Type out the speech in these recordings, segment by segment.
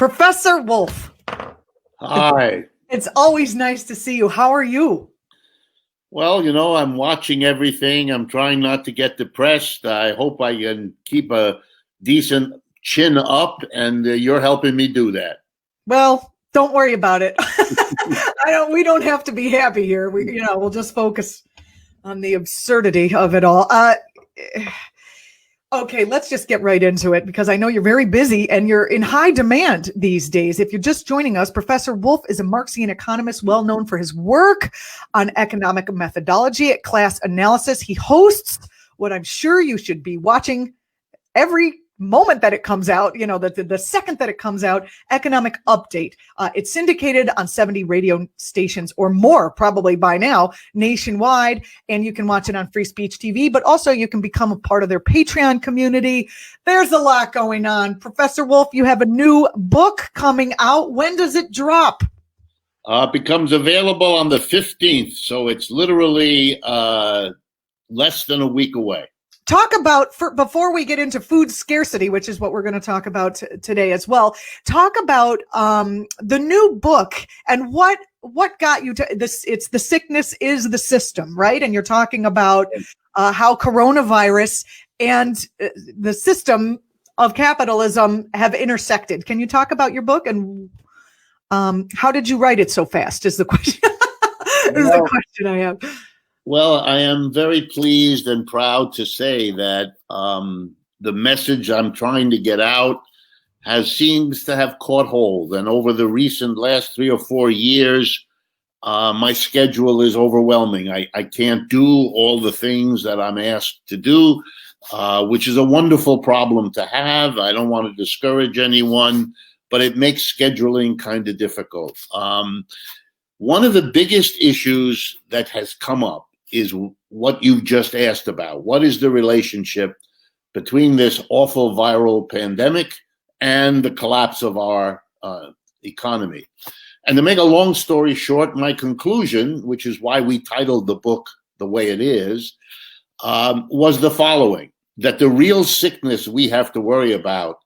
Professor Wolff. Hi. It's always nice to see you. How are you? Well, I'm watching everything. I'm trying not to get depressed. I hope I can keep a decent chin up, and you're helping me do that. Well, don't worry about it. We don't have to be happy here. We'll just focus on the absurdity of it all. Okay, let's just get right into it because I know you're very busy and you're in high demand these days. If you're just joining us, Professor Wolff is a Marxian economist well known for his work on economic methodology at class analysis. He hosts what I'm sure you should be watching every moment that it comes out, the second that it comes out, Economic Update. It's syndicated on 70 radio stations or more probably by now nationwide, and you can watch it on Free Speech TV, but also you can become a part of their Patreon community. There's a lot going on. Professor Wolff, you have a new book coming out. When does it drop? Becomes available on the 15th, so it's literally less than a week away. Talk about, before we get into food scarcity, which is what we're going to talk about today as well, talk about the new book and what got you to this. It's The Sickness is the System, right? And you're talking about how coronavirus and the system of capitalism have intersected. Can you talk about your book and how did you write it so fast is the question. The question I have. Well, I am very pleased and proud to say that the message I'm trying to get out seems to have caught hold. And over the last 3 or 4 years, my schedule is overwhelming. I can't do all the things that I'm asked to do, which is a wonderful problem to have. I don't want to discourage anyone, but it makes scheduling kind of difficult. One of the biggest issues that has come up is what you just asked about. What is the relationship between this awful viral pandemic and the collapse of our economy? And to make a long story short, my conclusion, which is why we titled the book the way it is, was the following: that the real sickness we have to worry about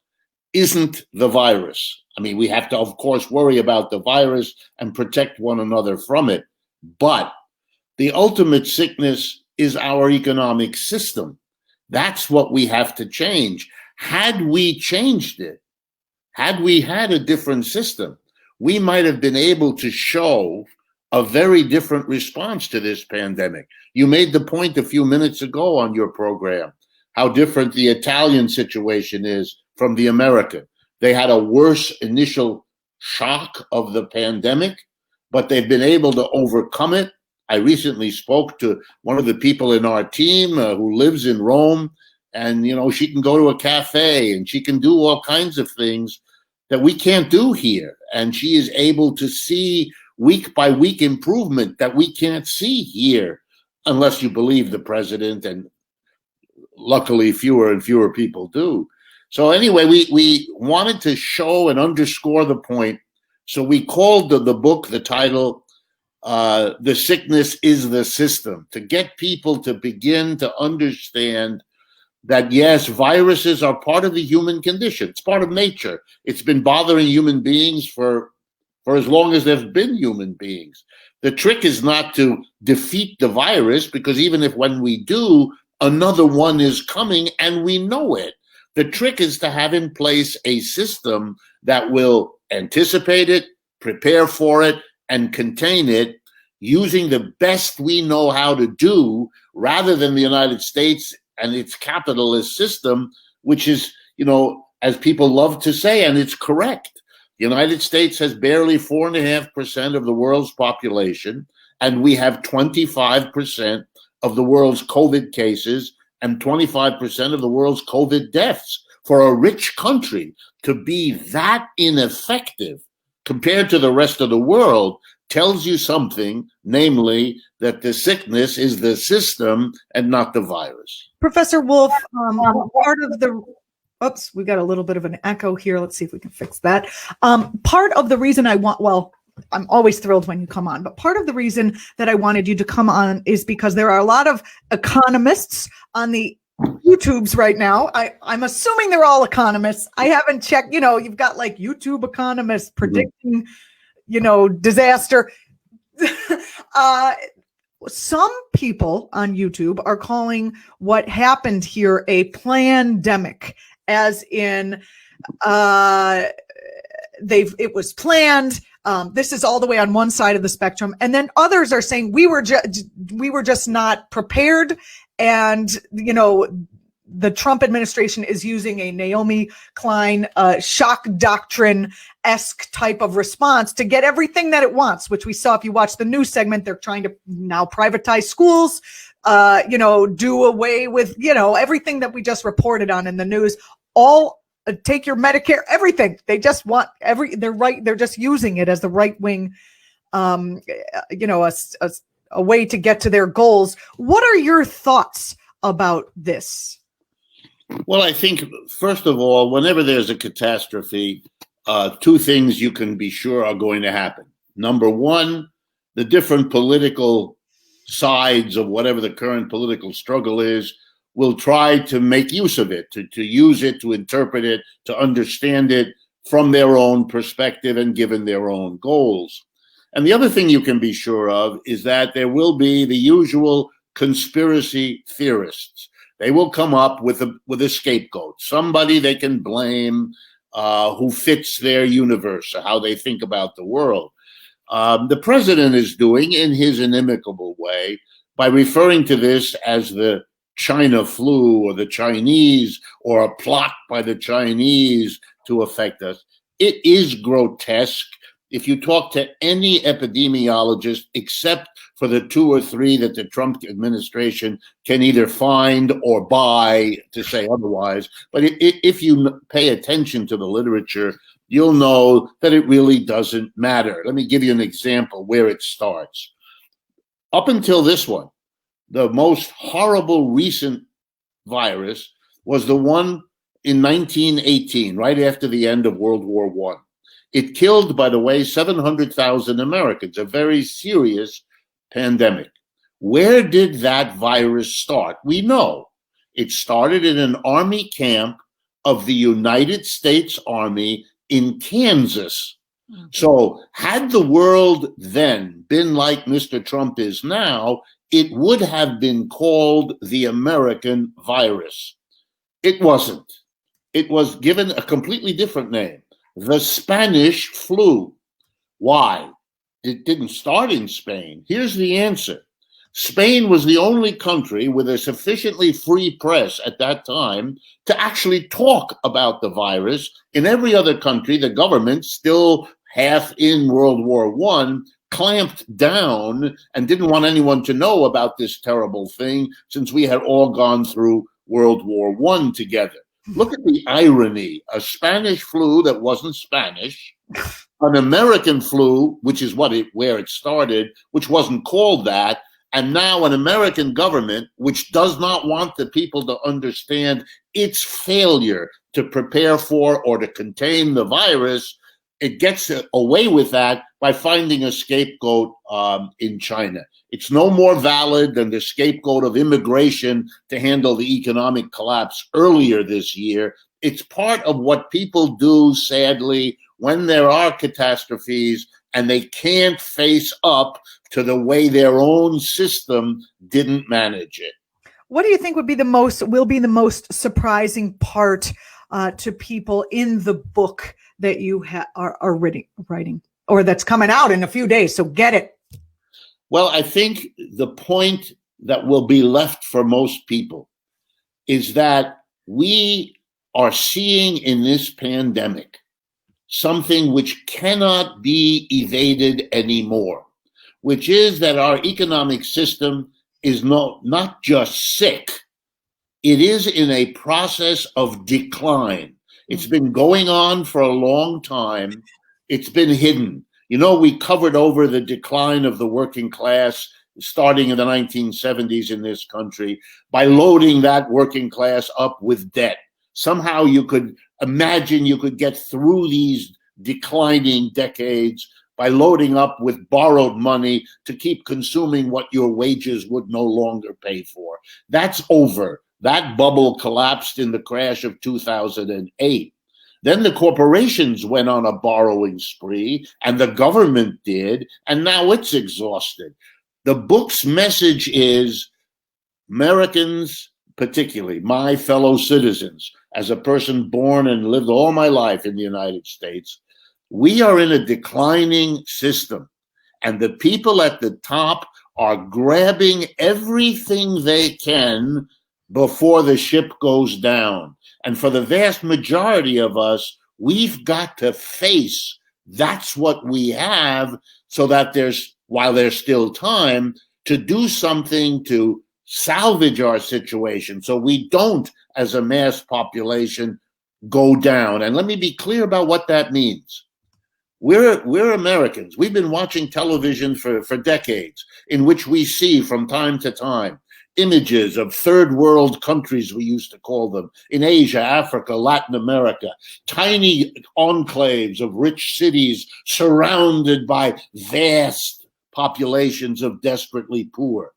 isn't the virus. I mean, we have to, of course, worry about the virus and protect one another from it, but the ultimate sickness is our economic system. That's what we have to change. Had we changed it, had we had a different system, we might have been able to show a very different response to this pandemic. You made the point a few minutes ago on your program, how different the Italian situation is from the American. They had a worse initial shock of the pandemic, but they've been able to overcome it. I recently spoke to one of the people in our team who lives in Rome, and she can go to a cafe and she can do all kinds of things that we can't do here. And she is able to see week by week improvement that we can't see here unless you believe the president, and luckily fewer and fewer people do. So anyway, we wanted to show and underscore the point. So we called the book, the title, The Sickness is the System, to get people to begin to understand that, yes, viruses are part of the human condition. It's part of nature. It's been bothering human beings for as long as there's been human beings. The trick is not to defeat the virus, because even if when we do, another one is coming and we know it. The trick is to have in place a system that will anticipate it, prepare for it, and contain it using the best we know how to do, rather than the United States and its capitalist system, which is, as people love to say, and it's correct. The United States has barely 4.5% of the world's population, and we have 25% of the world's COVID cases and 25% of the world's COVID deaths. For a rich country to be that ineffective compared to the rest of the world tells you something, namely that the sickness is the system and not the virus. Professor Wolff, part of the oops, we got a little bit of an echo here. Let's see if we can fix that. Part of the reason I'm always thrilled when you come on, but part of the reason that I wanted you to come on is because there are a lot of economists on the YouTubes right now. I'm assuming they're all economists. I haven't checked, you've got like YouTube economists predicting, disaster. Some people on YouTube are calling what happened here a plandemic, as in it was planned. This is all the way on one side of the spectrum, and then others are saying we were just not prepared, and the Trump administration is using a Naomi Klein shock doctrine-esque type of response to get everything that it wants, which we saw if you watch the news segment. They're trying to now privatize schools, do away with, everything that we just reported on in the news, all take your Medicare, everything. They just want they're just using it as the right wing, a way to get to their goals. What are your thoughts about this? Well, I think, first of all, whenever there's a catastrophe, two things you can be sure are going to happen. Number one, the different political sides of whatever the current political struggle is will try to make use of it, to use it, to interpret it, to understand it from their own perspective and given their own goals. And the other thing you can be sure of is that there will be the usual conspiracy theorists. They will come up with a scapegoat, somebody they can blame who fits their universe or how they think about the world. The president is doing, in his inimicable way, by referring to this as the China flu or the Chinese or a plot by the Chinese to affect us. It is grotesque. If you talk to any epidemiologist, except for the two or three that the Trump administration can either find or buy to say otherwise, but if you pay attention to the literature, you'll know that it really doesn't matter. Let me give you an example where it starts. Up until this one, the most horrible recent virus was the one in 1918, right after the end of World War I. It killed, by the way, 700,000 Americans, a very serious pandemic. Where did that virus start? We know. It started in an army camp of the United States Army in Kansas. So had the world then been like Mr. Trump is now, it would have been called the American virus. It wasn't. It was given a completely different name, the Spanish flu. Why? It didn't start in Spain. Here's the answer. Spain was the only country with a sufficiently free press at that time to actually talk about the virus. In every other country, the government, still half in World War I, clamped down and didn't want anyone to know about this terrible thing, since we had all gone through World War I together. Look at the irony. A Spanish flu that wasn't Spanish, an American flu, which is where it started, which wasn't called that, and now an American government which does not want the people to understand its failure to prepare for or to contain the virus. It gets away with that by finding a scapegoat in China. It's no more valid than the scapegoat of immigration to handle the economic collapse earlier this year. It's part of what people do, sadly, when there are catastrophes and they can't face up to the way their own system didn't manage it. What do you think will be the most surprising part to people in the book that you are writing, or that's coming out in a few days? So get it. Well, I think the point that will be left for most people is that we are seeing in this pandemic something which cannot be evaded anymore, which is that our economic system is not just sick, it is in a process of decline. It's been going on for a long time. It's been hidden. You know, we covered over the decline of the working class starting in the 1970s in this country by loading that working class up with debt. Somehow you could imagine you could get through these declining decades by loading up with borrowed money to keep consuming what your wages would no longer pay for. That's over. That bubble collapsed in the crash of 2008. Then the corporations went on a borrowing spree, and the government did, and now it's exhausted. The book's message is Americans, particularly my fellow citizens, as a person born and lived all my life in the United States, we are in a declining system, and the people at the top are grabbing everything they can before the ship goes down. And for the vast majority of us, we've got to face that's what we have, so that while there's still time, to do something to salvage our situation so we don't, as a mass population, go down. And let me be clear about what that means. We're Americans. We've been watching television for decades, in which we see from time to time images of third world countries, we used to call them, in Asia, Africa, Latin America, tiny enclaves of rich cities surrounded by vast populations of desperately poor.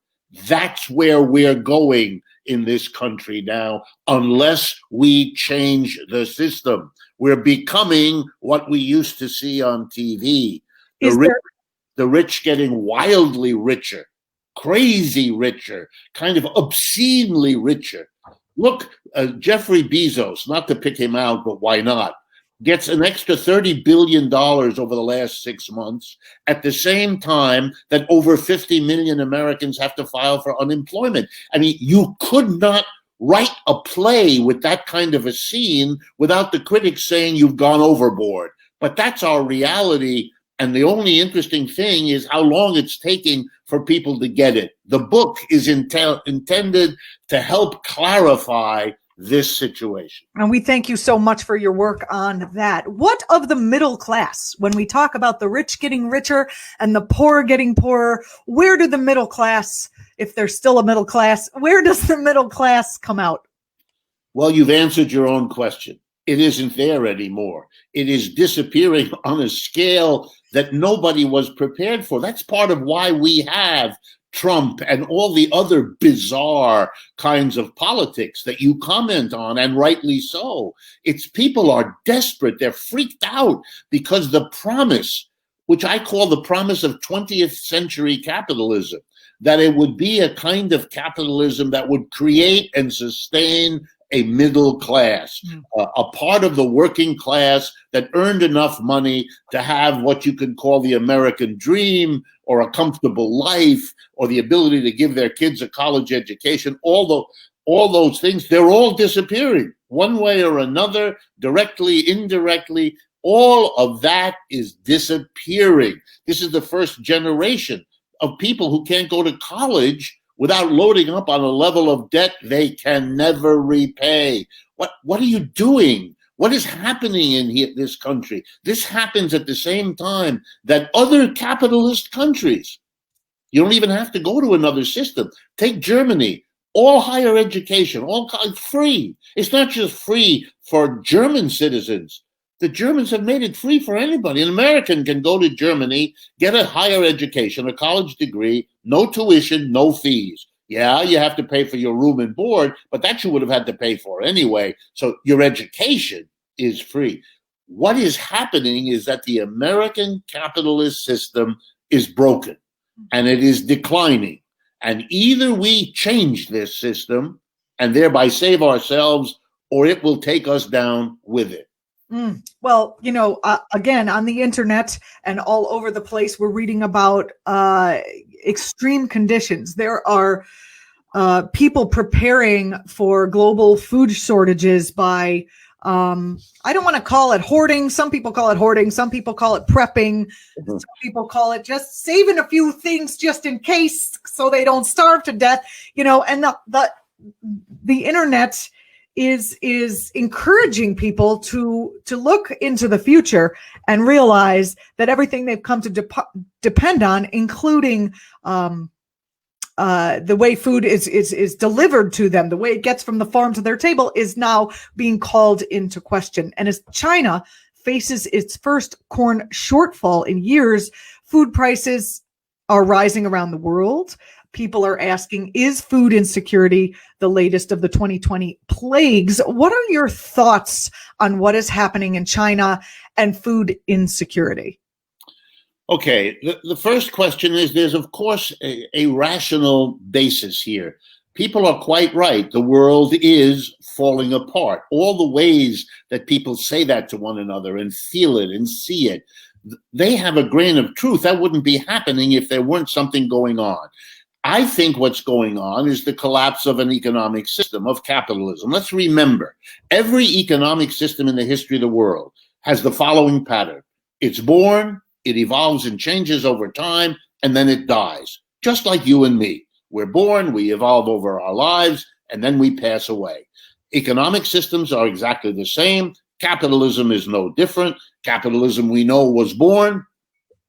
That's where we're going in this country now, unless we change the system. We're becoming what we used to see on TV. The rich getting wildly richer, crazy richer, kind of obscenely richer. Look, Jeffrey Bezos, not to pick him out, but why not, gets an extra $30 billion over the last 6 months, at the same time that over 50 million Americans have to file for unemployment. I mean, you could not write a play with that kind of a scene without the critics saying you've gone overboard. But that's our reality. And the only interesting thing is how long it's taking for people to get it. The book is intended to help clarify this situation. And we thank you so much for your work on that. What of the middle class? When we talk about the rich getting richer and the poor getting poorer, where do the middle class, if there's still a middle class, where does the middle class come out? Well, you've answered your own question. It isn't there anymore. It is disappearing on a scale that nobody was prepared for. That's part of why we have Trump and all the other bizarre kinds of politics that you comment on, and rightly so. It's people are desperate. They're freaked out because the promise, which I call the promise of 20th century capitalism, that it would be a kind of capitalism that would create and sustain a middle class, a part of the working class that earned enough money to have what you could call the American dream, or a comfortable life, or the ability to give their kids a college education. All those things, they're all disappearing one way or another, directly, indirectly. All of that is disappearing. This is the first generation of people who can't go to college without loading up on a level of debt they can never repay. What are you doing? What is happening in this country? This happens at the same time that other capitalist countries, you don't even have to go to another system. Take Germany, all higher education, all free. It's not just free for German citizens. The Germans have made it free for anybody. An American can go to Germany, get a higher education, a college degree, no tuition, no fees. Yeah, you have to pay for your room and board, but that you would have had to pay for anyway. So your education is free. What is happening is that the American capitalist system is broken and it is declining. And either we change this system and thereby save ourselves, or it will take us down with it. Well, again, on the internet and all over the place, we're reading about extreme conditions. There are people preparing for global food shortages by, I don't want to call it hoarding. Some people call it hoarding. Some people call it prepping. Some people call it just saving a few things just in case so they don't starve to death, and the internet is encouraging people to look into the future and realize that everything they've come to depend on, including the way food is delivered to them, the way it gets from the farm to their table, is now being called into question. And as China faces its first corn shortfall in years, food prices are rising around the world. people are asking, is food insecurity the latest of the 2020 plagues? What are your thoughts on what is happening in China and food insecurity? Okay, the first question is there's, of course, a rational basis here. People are quite right. The world is falling apart. All the ways that people say that to one another and feel it and see it, they have a grain of truth. That wouldn't be happening if there weren't something going on. I think what's going on is the collapse of an economic system, of capitalism. Let's remember, every economic system in the history of the world has the following pattern. It's born, it evolves and changes over time, and then it dies. Just like you and me. We're born, we evolve over our lives, and then we pass away. Economic systems are exactly the same. Capitalism is no different. Capitalism, we know, was born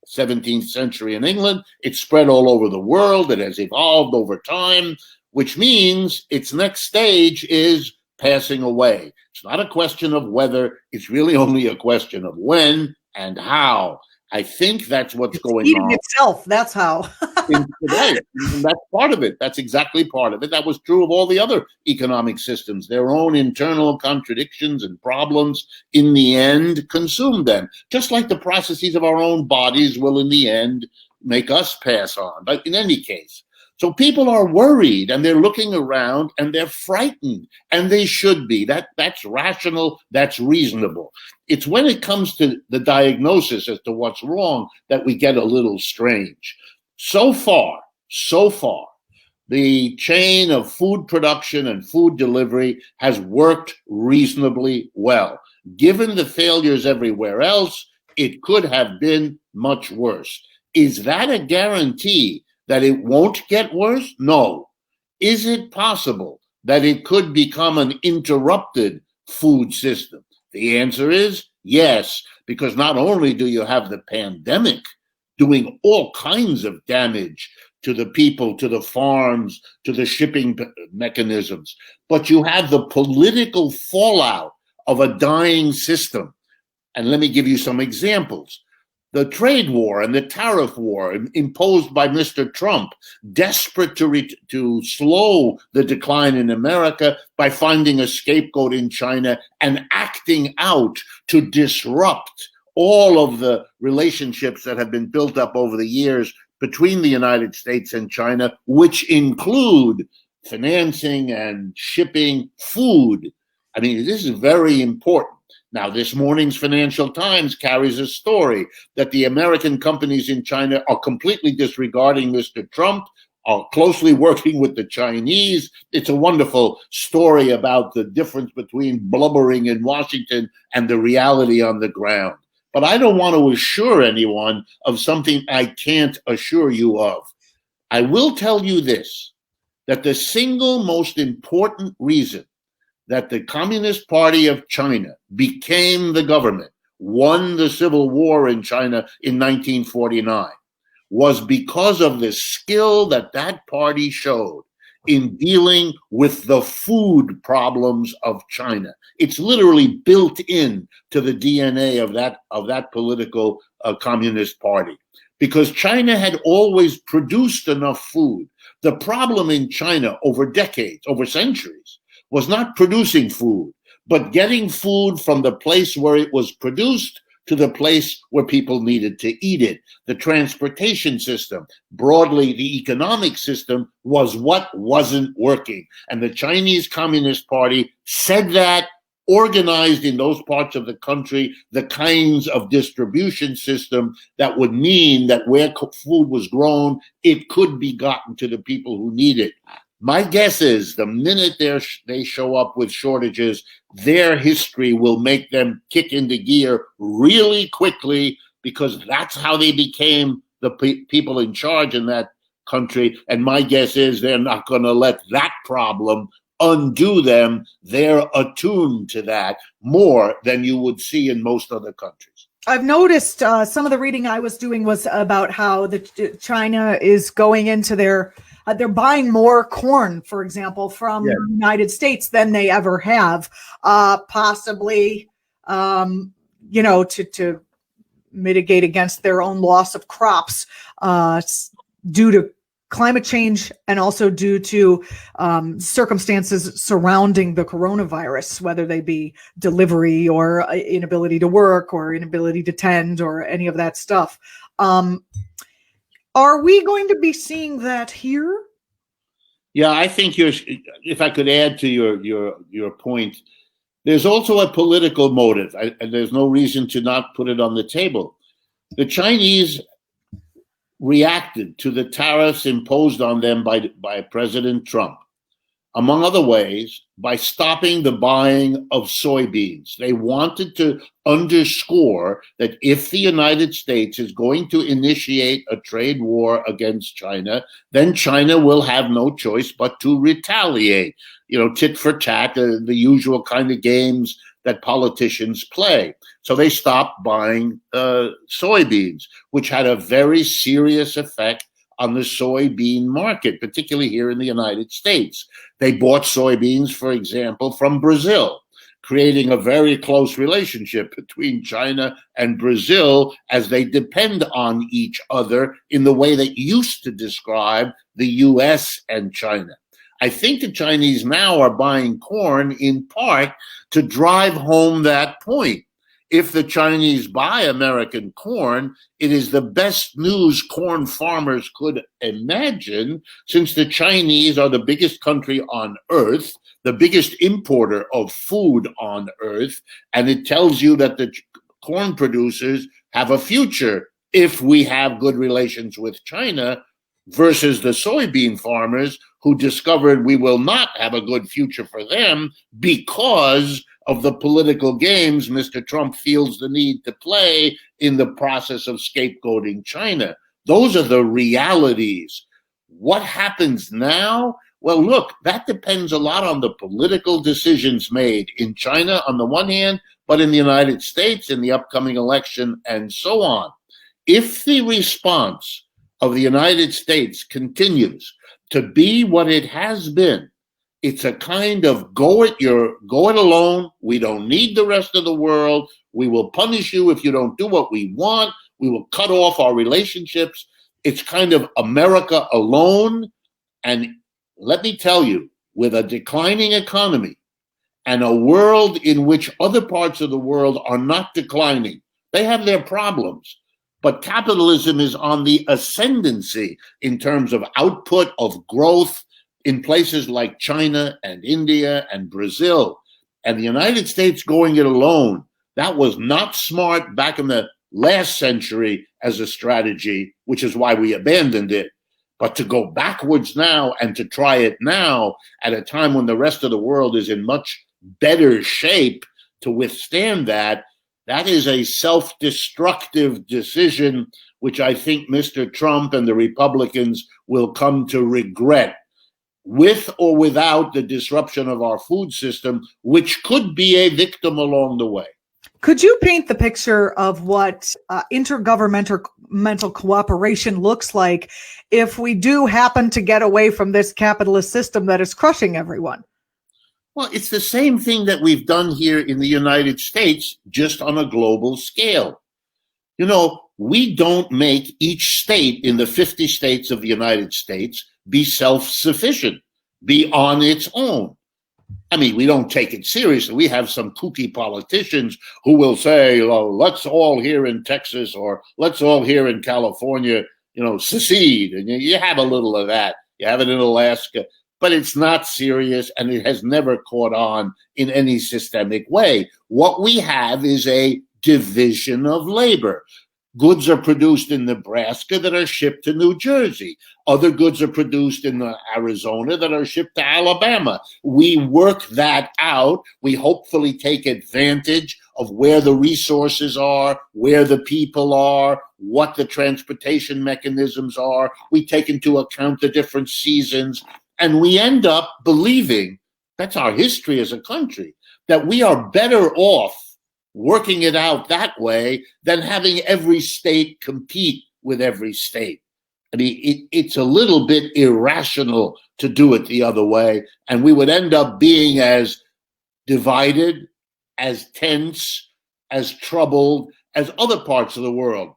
17th century in England. It's spread all over the world. It has evolved over time, which means its next stage is passing away. It's not a question of whether, it's really only a question of when and how. I think that's what's going eating on. itself, that's how. Right. That's part of it. That's exactly part of it. That was true of all the other economic systems. Their own internal contradictions and problems, in the end, consume them. Just like the processes of our own bodies will, in the end, make us pass on. But in any case, so people are worried and they're looking around and they're frightened, and they should be. That's rational, that's reasonable. It's when it comes to the diagnosis as to what's wrong that we get a little strange. So far, the chain of food production and food delivery has worked reasonably well. Given the failures everywhere else, it could have been much worse. Is that a guarantee that it won't get worse? No. Is it possible that it could become an interrupted food system? The answer is yes, because not only do you have the pandemic doing all kinds of damage to the people, to the farms, to the shipping mechanisms, but you have the political fallout of a dying system. And let me give you some examples. The trade war and the tariff war imposed by Mr. Trump, desperate to slow the decline in America by finding a scapegoat in China and acting out to disrupt all of the relationships that have been built up over the years between the United States and China, which include financing and shipping food. I mean, this is very important. Now, this morning's Financial Times carries a story that the American companies in China are completely disregarding Mr. Trump, are closely working with the Chinese. It's a wonderful story about the difference between blubbering in Washington and the reality on the ground. But I don't want to assure anyone of something I can't assure you of. I will tell you this, that the single most important reason that the Communist Party of China became the government, won the civil war in China in 1949, was because of the skill that that party showed in dealing with the food problems of China. It's literally built in to the DNA of that political Communist Party, because China had always produced enough food. The problem in China over decades, over centuries, was not producing food, but getting food from the place where it was produced to the place where people needed to eat it. The transportation system, broadly the economic system, was what wasn't working. And the Chinese Communist Party said that, organized in those parts of the country the kinds of distribution system that would mean that where food was grown, it could be gotten to the people who need it. My guess is the minute they show up with shortages, their history will make them kick into gear really quickly, because that's how they became the people in charge in that country. And my guess is they're not going to let that problem undo them. They're attuned to that more than you would see in most other countries. I've noticed some of the reading I was doing was about how China is going into they're buying more corn, for example, from the United States than they ever have, possibly, to mitigate against their own loss of crops due to climate change and also due to circumstances surrounding the coronavirus, whether they be delivery or inability to work or inability to tend or any of that stuff. Are we going to be seeing that here? Yeah, I think if I could add to your point, there's also a political motive, and there's no reason to not put it on the table. The Chinese reacted to the tariffs imposed on them by President Trump, among other ways, by stopping the buying of soybeans. They wanted to underscore that if the United States is going to initiate a trade war against China, then China will have no choice but to retaliate. Tit for tat, the usual kind of games that politicians play. So they stopped buying soybeans, which had a very serious effect on the soybean market, particularly here in the United States. They bought soybeans, for example, from Brazil, creating a very close relationship between China and Brazil as they depend on each other in the way that used to describe the US and China. I think the Chinese now are buying corn in part to drive home that point. If the Chinese buy American corn, it is the best news corn farmers could imagine, since the Chinese are the biggest country on earth, the biggest importer of food on earth, and it tells you that the corn producers have a future if we have good relations with China, versus the soybean farmers who discovered we will not have a good future for them because of the political games Mr. Trump feels the need to play in the process of scapegoating China. Those are the realities. What happens now? Well, look, that depends a lot on the political decisions made in China on the one hand, but in the United States in the upcoming election and so on. If the response of the United States continues to be what it has been, it's a kind of go it alone. We don't need the rest of the world. We will punish you if you don't do what we want. We will cut off our relationships. It's kind of America alone. And let me tell you, with a declining economy and a world in which other parts of the world are not declining, they have their problems. But capitalism is on the ascendancy in terms of output, of growth, in places like China and India and Brazil. And the United States going it alone, that was not smart back in the last century as a strategy, which is why we abandoned it. But to go backwards now and to try it now at a time when the rest of the world is in much better shape to withstand that, that is a self-destructive decision, which I think Mr. Trump and the Republicans will come to regret, with or without the disruption of our food system, which could be a victim along the way. Could you paint the picture of what intergovernmental cooperation looks like if we do happen to get away from this capitalist system that is crushing everyone? Well, it's the same thing that we've done here in the United States, just on a global scale. We don't make each state in the 50 states of the United States be self-sufficient, be on its own. I mean, we don't take it seriously. We have some kooky politicians who will say, let's all here in Texas or let's all here in California, secede. And you have a little of that. You have it in Alaska. But it's not serious, and it has never caught on in any systemic way. What we have is a division of labor. Goods are produced in Nebraska that are shipped to New Jersey. Other goods are produced in Arizona that are shipped to Alabama. We work that out. We hopefully take advantage of where the resources are, where the people are, what the transportation mechanisms are. We take into account the different seasons. And we end up believing, that's our history as a country, that we are better off working it out that way than having every state compete with every state. I mean, it's a little bit irrational to do it the other way. And we would end up being as divided, as tense, as troubled as other parts of the world.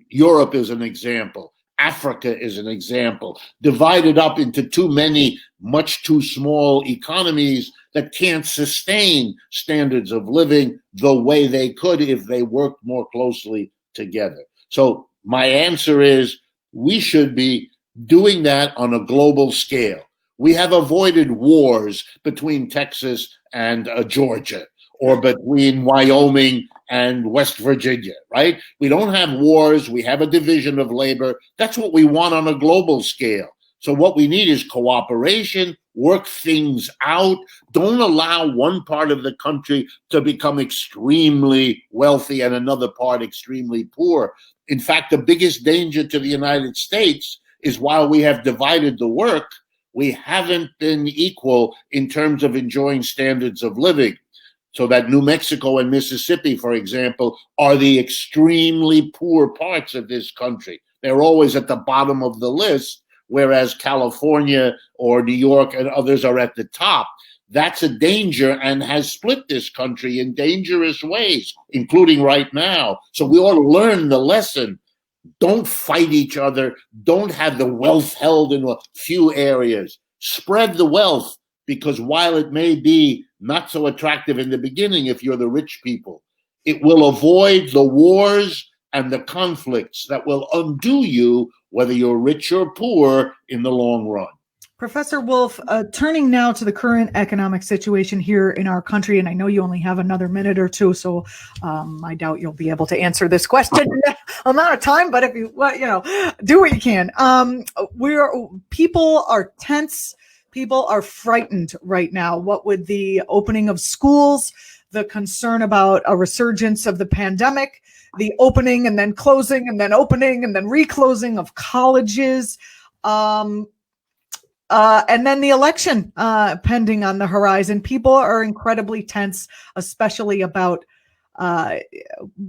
Europe is an example. Africa is an example, divided up into too many, much too small economies that can't sustain standards of living the way they could if they worked more closely together. So my answer is we should be doing that on a global scale. We have avoided wars between Texas and Georgia, or between Wyoming and West Virginia, right? We don't have wars. We have a division of labor. That's what we want on a global scale. So what we need is cooperation, work things out. Don't allow one part of the country to become extremely wealthy and another part extremely poor. In fact, the biggest danger to the United States is while we have divided the work, we haven't been equal in terms of enjoying standards of living. So that New Mexico and Mississippi, for example, are the extremely poor parts of this country. They're always at the bottom of the list, whereas California or New York and others are at the top. That's a danger and has split this country in dangerous ways, including right now. So we ought to learn the lesson. Don't fight each other. Don't have the wealth held in a few areas. Spread the wealth, because while it may be not so attractive in the beginning if you're the rich people, it will avoid the wars and the conflicts that will undo you, whether you're rich or poor, in the long run. Professor Wolff, turning now to the current economic situation here in our country, and I know you only have another minute or two, so I doubt you'll be able to answer this question in that amount of time. But if you, do what you can. People are tense. People are frightened right now. What with the opening of schools, the concern about a resurgence of the pandemic, the opening and then closing and then opening and then reclosing of colleges. And then the election pending on the horizon. People are incredibly tense, especially about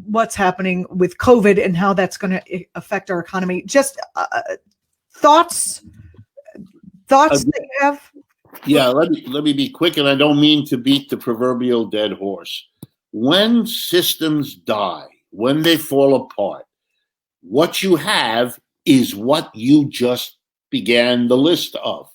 what's happening with COVID and how that's going to affect our economy. Just thoughts that you have? Yeah, let me be quick, and I don't mean to beat the proverbial dead horse. When systems die, when they fall apart, what you have is what you just began the list of.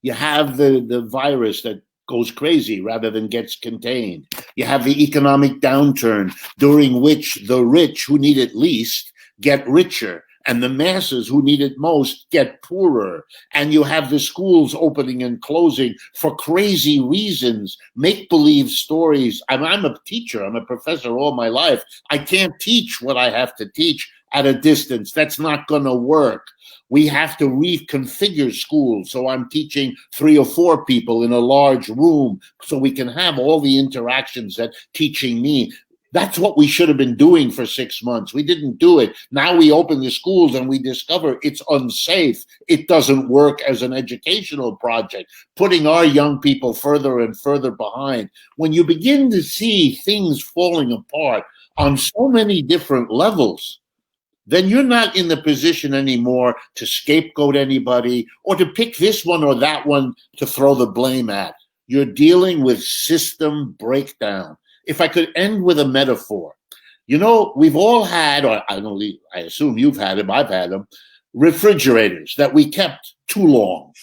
You have the virus that goes crazy rather than gets contained. You have the economic downturn during which the rich who need it least get richer and the masses who need it most get poorer. And you have the schools opening and closing for crazy reasons, make-believe stories. I'm a teacher. I'm a professor all my life. I can't teach what I have to teach at a distance. That's not going to work. We have to reconfigure schools. So I'm teaching 3 or 4 people in a large room so we can have all the interactions that teaching me. That's what we should have been doing for 6 months. We didn't do it. Now we open the schools and we discover it's unsafe. It doesn't work as an educational project, putting our young people further and further behind. When you begin to see things falling apart on so many different levels, then you're not in the position anymore to scapegoat anybody or to pick this one or that one to throw the blame at. You're dealing with system breakdown. If I could end with a metaphor, we've all had, or I assume you've had them, I've had them, refrigerators that we kept too long.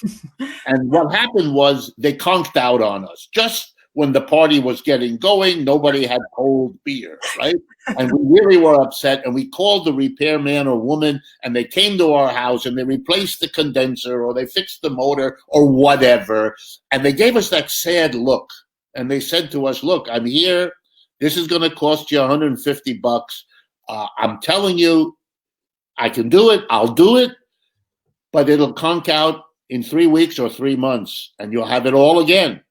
And what happened was they conked out on us. Just when the party was getting going, nobody had cold beer, right? And we really were upset, and we called the repairman or woman, and they came to our house, and they replaced the condenser, or they fixed the motor, or whatever, and they gave us that sad look, and they said to us, look, I'm here, this is going to cost you $150. I'm telling you, I can do it, I'll do it, but it'll conk out in 3 weeks or 3 months, and you'll have it all again.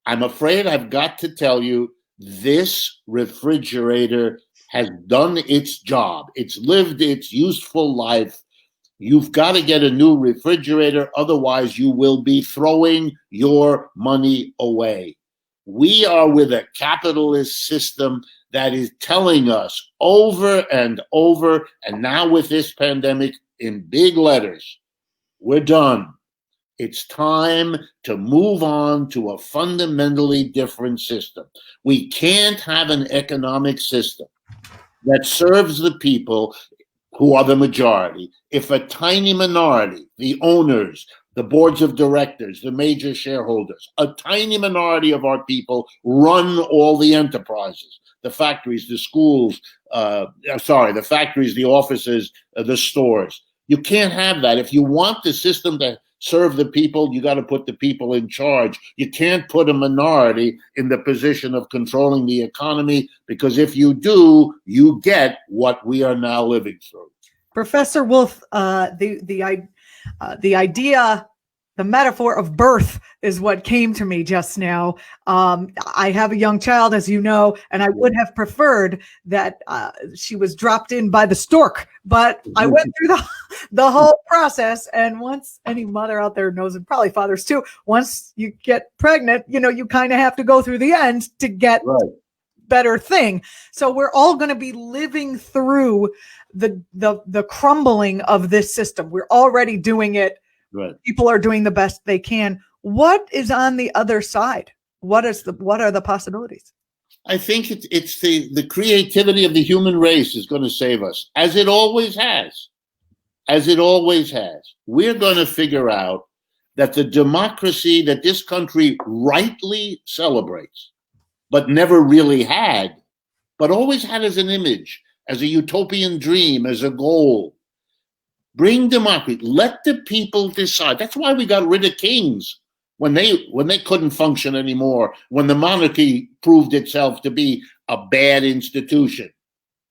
I'm afraid I've got to tell you, this refrigerator has done its job. It's lived its useful life. You've got to get a new refrigerator. Otherwise, you will be throwing your money away. We are with a capitalist system that is telling us over and over, and now with this pandemic in big letters, we're done. It's time to move on to a fundamentally different system. We can't have an economic system that serves the people who are the majority, if a tiny minority, the owners, the boards of directors, the major shareholders, a tiny minority of our people run all the enterprises, the factories, the schools, the factories, the offices, the stores. You can't have that. If you want the system to serve the people, you got to put the people in charge. You can't put a minority in the position of controlling the economy, because if you do, you get what we are now living through. Professor Wolff, the idea, the metaphor of birth is what came to me just now. I have a young child, as you know, and I would have preferred that she was dropped in by the stork, but I went through the whole process. And once, any mother out there knows, and probably fathers too, once you get pregnant, you kind of have to go through the end to get better thing. So we're all going to be living through the crumbling of this system. We're already doing it. Right. People are doing the best they can. What is on the other side? What are the possibilities? I think it's the creativity of the human race is going to save us, as it always has. As it always has. We're going to figure out that the democracy that this country rightly celebrates, but never really had, but always had as an image, as a utopian dream, as a goal. Bring democracy. Let the people decide. That's why we got rid of kings when they couldn't function anymore, when the monarchy proved itself to be a bad institution.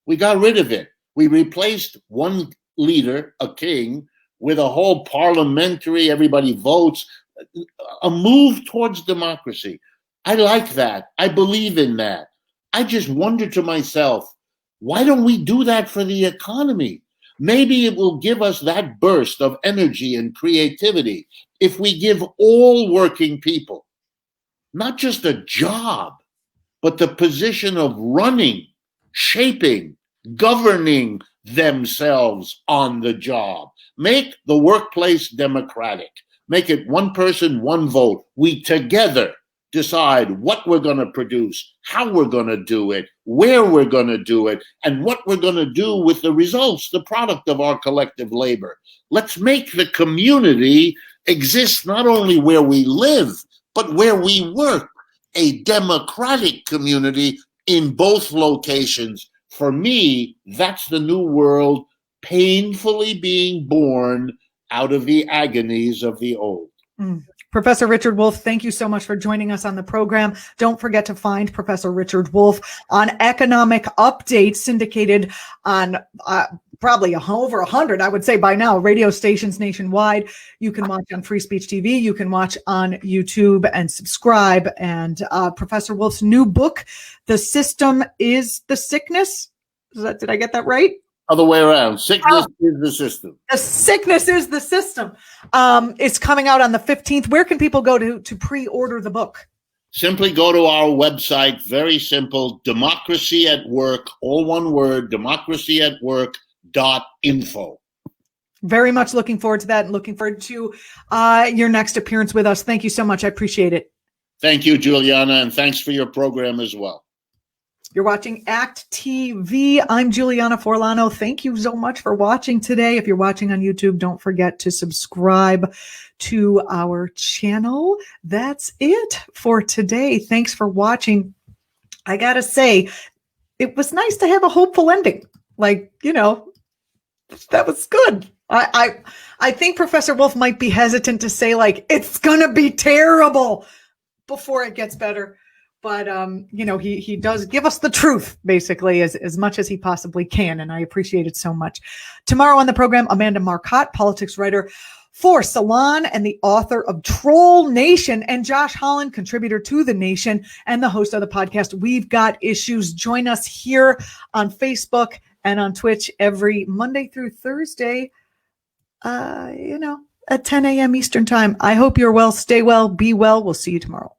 We got rid of it. We replaced one leader, a king, with a whole parliamentary, everybody votes, a move towards democracy. I like that. I believe in that. I just wonder to myself, why don't we do that for the economy? Maybe it will give us that burst of energy and creativity if we give all working people, not just a job, but the position of running, shaping, governing themselves on the job. Make the workplace democratic. Make it one person, one vote. We together decide what we're going to produce, how we're going to do it, where we're going to do it, and what we're going to do with the results, the product of our collective labor. Let's make the community exist not only where we live, but where we work, a democratic community in both locations. For me, that's the new world painfully being born out of the agonies of the old. Professor Richard Wolff, thank you so much for joining us on the program. Don't forget to find Professor Richard Wolff on Economic Update, syndicated on probably over 100, I would say by now, radio stations nationwide. You can watch on Free Speech TV. You can watch on YouTube and subscribe. And Professor Wolff's new book, The System is the Sickness. Did I get that right? Other way around. Sickness is the system. The sickness is the system. It's coming out on the 15th. Where can people go to pre-order the book? Simply go to our website. Very simple. Democracy at Work, all one word, democracyatwork.info. Very much looking forward to that and looking forward to your next appearance with us. Thank you so much. I appreciate it. Thank you, Juliana, and thanks for your program as well. You're watching act.tv. I'm Julianna Forlano. Thank you so much for watching today. If you're watching on YouTube, don't forget to subscribe to our channel. That's it for today. Thanks for watching. I gotta say, it was nice to have a hopeful ending. That was good. I think Professor Wolff might be hesitant to say it's gonna be terrible before it gets better. But, he does give us the truth, basically, as much as he possibly can. And I appreciate it so much. Tomorrow on the program, Amanda Marcotte, politics writer for Salon and the author of Troll Nation, and Josh Holland, contributor to The Nation and the host of the podcast We've Got Issues. Join us here on Facebook and on Twitch every Monday through Thursday, at 10 a.m. Eastern time. I hope you're well. Stay well. Be well. We'll see you tomorrow.